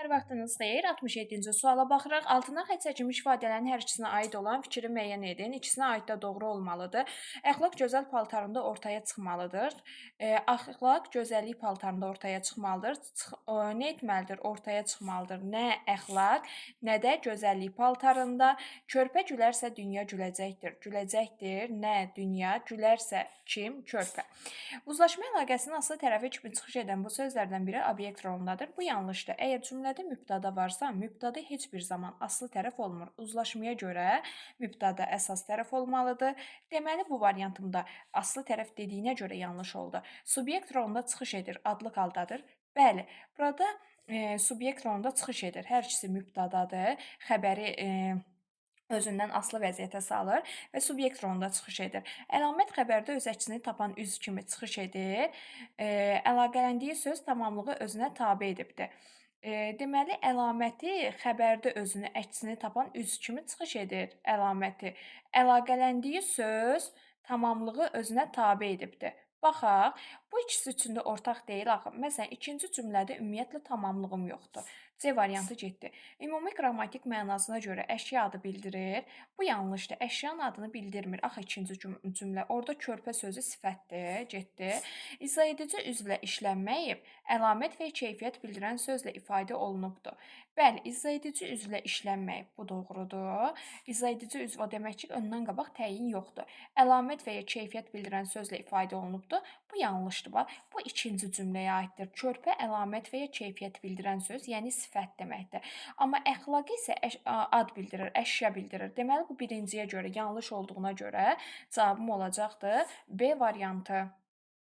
Hər vaxtınız xeyir. 67-ci suala baxırıq. Altından xətt çəkilmiş ifadələrin hər ikisinə aid olan fikri müəyyən edin. İkisinə aid də doğru olmalıdır. Əxlaq gözəl paltarında ortaya çıxmalıdır. Əxlaq gözəllik paltarında ortaya çıxmalıdır. Nə etməlidir? Ortaya çıxmalıdır. Nə əxlaq, nə də gözəllik paltarında. Körpə gülərsə dünya güləcəkdir. Güləcəkdir. Nə dünya, gülərsə kim? Körpə. Uzlaşma əlaqəsinin aslı tərəfi kimi çıxış edən bu sözlərdən biri obyekt rolundadır. Bu yanlışdır. Əgər cümlədə mübtada varsa, mübtada heç bir zaman aslı tərəf olmur. Uzlaşmaya görə mübtada əsas tərəf olmalıdır. Deməli, bu variantımda aslı tərəf dediyinə görə yanlış oldu. Subyekt rolunda çıxış edir, adlı haldadır. Bəli, burada subyekt rolunda çıxış edir. Hər ikisi mübtadadır. Xəbəri özündən asılı vəziyyətə salır və subyekt rolunda çıxış edir. Əlamət xəbərdə öz əksini tapan üz kimi çıxış edir. Əlaqələndiyi söz tamamlığı özünə tabe edibdir. Deməli, əlaməti xəbərdə özünü əksini tapan üz kimi çıxış edir. Əlaməti. Əlaqələndiyi söz tamamlığı özünə tabe edibdir. Baxaq, bu ikisi üçün də ortaq deyil axı. Məsələn, ikinci cümlədə ümumiyyətlə tamamlığım yoxdur. C variantı getdi. Ümumi qrammatik mənasına görə əşya adı bildirir. Bu yanlışdır. Əşyanın adını bildirmir. Axı ikinci cümlə. Orada körpə sözü sifətdir, getdi. İzah edici üzvlə işlənməyib, əlamət və keyfiyyət bildirən sözlə ifadə olunubdur. Bəli, izah edici üzvlə işlənməyib. Bu doğrudur. İzah edici üzv o demək ki, öndən qabaq təyin yoxdur. Əlamət və ya keyfiyyət bildirən sözlə ifadə olunubdur. Bu yanlışdır. Bax, bu ikinci cümləyə aiddir. Körpə əlamət və ya keyfiyyət bildirən söz, yəni sifət deməkdir. Amma əxlaq isə ad bildirir, əşya bildirir. Deməli, bu birinciyə görə yanlış olduğuna görə cavabım olacaqdır B variantı.